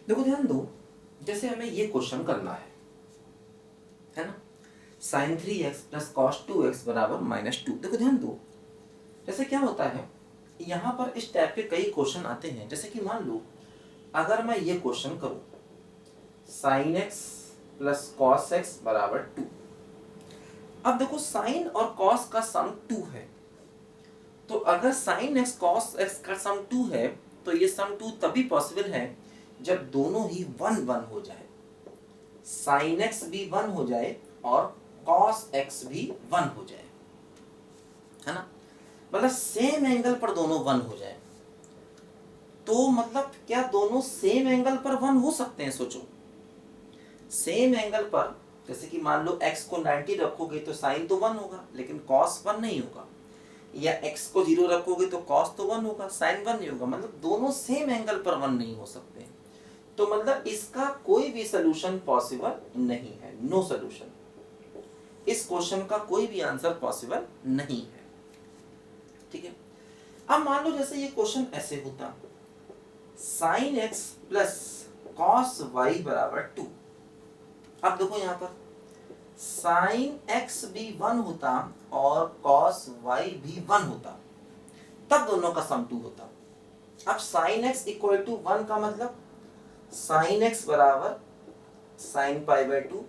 देखो ध्यान दो, जैसे हमें ये क्वेश्चन करना है ना, sign 3x plus cos 2x बराबर -2। देखो ध्यान दो, जैसे क्या होता है यहाँ पर इस टाइप के कई क्वेश्चन आते हैं। जैसे कि मान लो अगर मैं ये क्वेश्चन करूं sine x plus cos x बराबर 2। अब देखो साइन और कॉस का सम 2 है, तो अगर साइन x कॉस x का सम 2 है तो ये सम 2 तभी पॉसिबल है जब दोनों ही 1 1 हो जाए, साइन x भी 1 हो जाए और कॉस x भी 1 हो जाए, है ना, मतलब सेम एंगल पर दोनों 1 हो जाए। तो मतलब क्या दोनों सेम एंगल पर 1 हो सकते हैं? सोचो, सेम एंगल पर, जैसे कि मान लो x को 90 रखोगे तो साइन तो 1 होगा लेकिन कॉस 1 नहीं होगा, या x को 0 रखोगे तो कॉस तो 1 होगा, साइन 1 नहीं होगा, मतलब दोनों सेम एंगल पर 1 नहीं हो सकते। तो मतलब इसका कोई भी सोल्यूशन पॉसिबल नहीं है, नो सोल्यूशन। इस क्वेश्चन का कोई भी आंसर पॉसिबल नहीं है, ठीक है। अब मान लो जैसे ये क्वेश्चन ऐसे होता, sine x plus cos y बराबर 2। अब देखो यहाँ पर साइन x भी 1 होता और कॉस y भी 1 होता, तब दोनों का सम 2 होता। अब साइन x इक्वल टू 1 का मतलब साइन x बराबर साइन पाई बाई 2,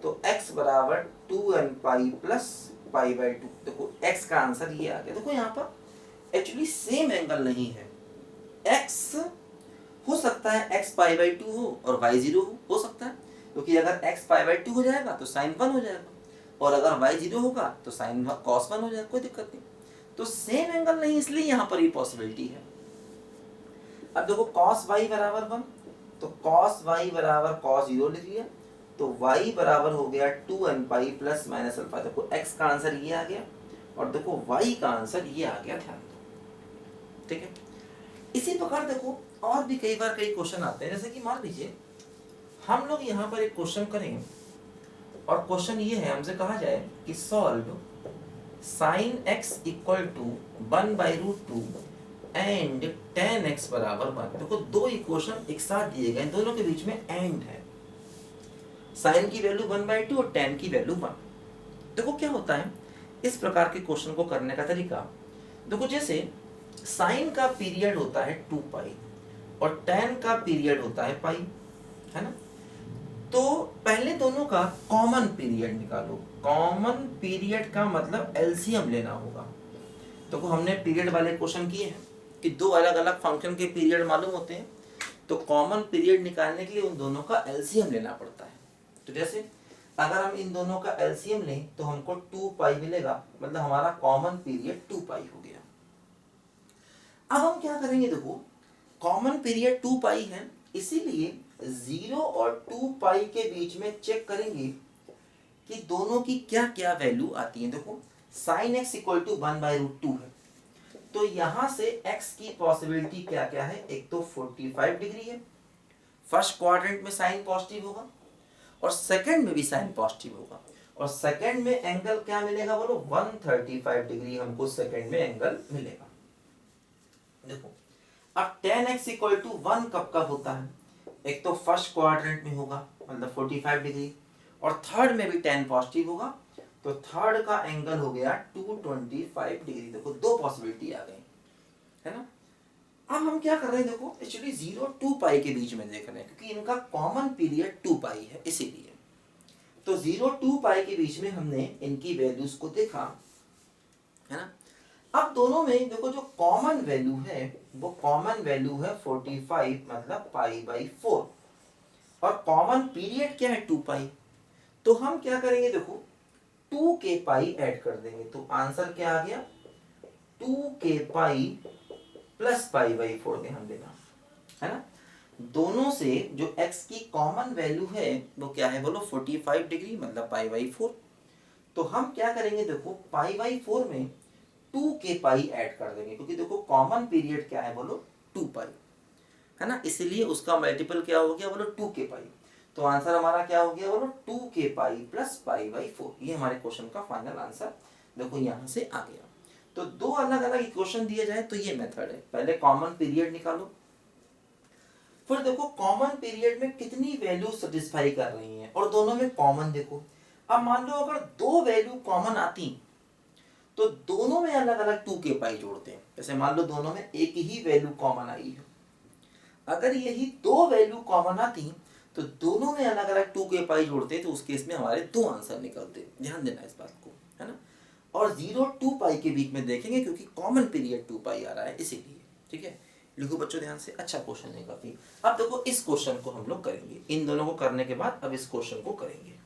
तो x बराबर 2n pi plus pi by 2। देखो x का आंसर ये आ गया। देखो यहाँ पर एक्चुअली सेम एंगल नहीं है, x हो सकता है x पाई बाई 2 हो और y 0 हो सकता है, क्योंकि अगर x पाई बाई 2 हो जाएगा तो साइन 1 हो जाएगा, और अगर y 0 होगा तो साइन कॉस 1 हो जाएगा, कोई दिक्कत नहीं। तो सेम एंगल नहीं, इसलिए यहाँ पर ये पॉसिबिलिटी है। अब देखो कॉस y बराबर 1, तो कॉस y बराबर कॉस 0 लिख लिया, तो y बराबर हो गया 2n pi plus minus alpha. देखो x का आंसर ये आ गया और देखो y का आंसर ये आ गया, ध्यान दो, ठीक है। इसी प्रकार देखो और भी कई बार कई क्वेश्चन आते हैं, जैसे कि मान लीजिए हम लोग यहाँ पर एक क्वेश्चन करेंगे और क्वेश्चन ये है, हमसे कहा जाए कि solve sine x equal to 1/√2 and tan x बराबर 1। देखो दो इक्वेशन एक साथ दिए गए, दोनों के बीच में एंड है, साइन की वैल्यू 1/2 और tan की वैल्यू 1। देखो क्या होता है इस प्रकार के क्वेश्चन को करने का तरीका। देखो जैसे साइन का पीरियड होता है 2 पाई और tan का पीरियड होता है पाई, है ना। तो पहले दोनों का कॉमन पीरियड निकालो। कॉमन पीरियड का मतलब एलसीएम लेना होगा। देखो हमने पीरियड वाले क्वेश्चन किए हैं कि दो अलग अलग फंक्शन के पीरियड मालूम होते हैं, तो कॉमन पीरियड निकालने के लिए उन दोनों का एलसीएम लेना पड़ता है। तो जैसे अगर हम इन दोनों का एलसीएम लें तो हमको 2 पाई मिलेगा, मतलब हमारा कॉमन पीरियड 2 पाई हो गया। अब हम क्या करेंगे, देखो कॉमन पीरियड 2 पाई है, इसीलिए 0 और 2 पाई के बीच में चेक करेंगे कि दोनों की क्या क्या वैल्यू आती है। देखो साइन x इक्वल टू 1/√2 है, तो यहां से x की पॉसिबिलिटी क्या क्या है, एक तो 45 डिग्री है, फर्स्ट क्वाड्रेंट में साइन पॉजिटिव होगा और सेकंड में भी साइन पॉजिटिव होगा, और सेकंड में एंगल क्या मिलेगा बोलो, 135 डिग्री हमको सेकंड में एंगल मिलेगा। देखो अब tan x इक्वल टू 1 कब कब होता है, एक तो फर्स्ट क्वाड्रेंट में होगा मतलब 45 डिग्री, और थर्ड में भी tan पॉजिटिव होगा, तो थर्ड का एंगल हो गया 225 डिग्री। देखो दो पॉसिबिलिटी आ गई, है ना। अब हम क्या कर रहे हैं, देखो एक्चुअली 0 2 पाई के बीच में देख रहे हैं, क्योंकि इनका कॉमन पीरियड 2 पाई है इसीलिए। तो 0 2 पाई के बीच में हमने इनकी वैल्यूज को देखा, है ना। अब दोनों में देखो जो कॉमन वैल्यू है वो कॉमन वैल्यू है 45 मतलब π/4, और कॉमन पीरियड क्या है 2 पाई। तो हम क्या करेंगे, देखो 2 के पाई ऐड कर देंगे, तो आंसर क्या आ गया 2 के पाई प्लस π/4 ध्यान देना, है ना। दोनों से जो x की कॉमन वैल्यू है वो क्या है बोलो 45 डिग्री मतलब π/4। तो हम क्या करेंगे, देखो π/4 में 2 के पाई ऐड कर देंगे, क्योंकि देखो कॉमन पीरियड क्या है बोलो 2 पाई, है ना, इसलिए उसका मल्टीपल क्या हो गया बोलो 2 के पाई। तो आंसर हमारा क्या हो गया बोलो 2 के पाई प्लस π/4। ये हमारे क्वेश्चन का फाइनल आंसर देखो यहां से आ गया। तो दो अलग अलग इक्वेशन दिए जाए तो ये मेथड है, पहले कॉमन पीरियड निकालो, फिर देखो कॉमन पीरियड में कितनी वैल्यू सेटिस्फाई कर रही हैं और दोनों में कॉमन देखो। अब मान लो अगर दो वैल्यू कॉमन आती तो दोनों में अलग अलग 2k पाई जोड़ते हैं। जैसे मान लो दोनों में एक ही वैल्यू कॉमन आई है, अगर यही दो वैल्यू कॉमन आती तो दोनों में अलग अलग 2k पाई जोड़ते तो उस केस में हमारे दो आंसर निकलते। ध्यान देना इस बात को, है ना। और 0 2 पाई के बीच में देखेंगे क्योंकि कॉमन पीरियड 2 पाई आ रहा है इसीलिए। ठीक है, लिखो बच्चों ध्यान से, अच्छा क्वेश्चन है काफी। अब देखो इस क्वेश्चन को हम लोग करेंगे, इन दोनों को करने के बाद अब इस क्वेश्चन को करेंगे।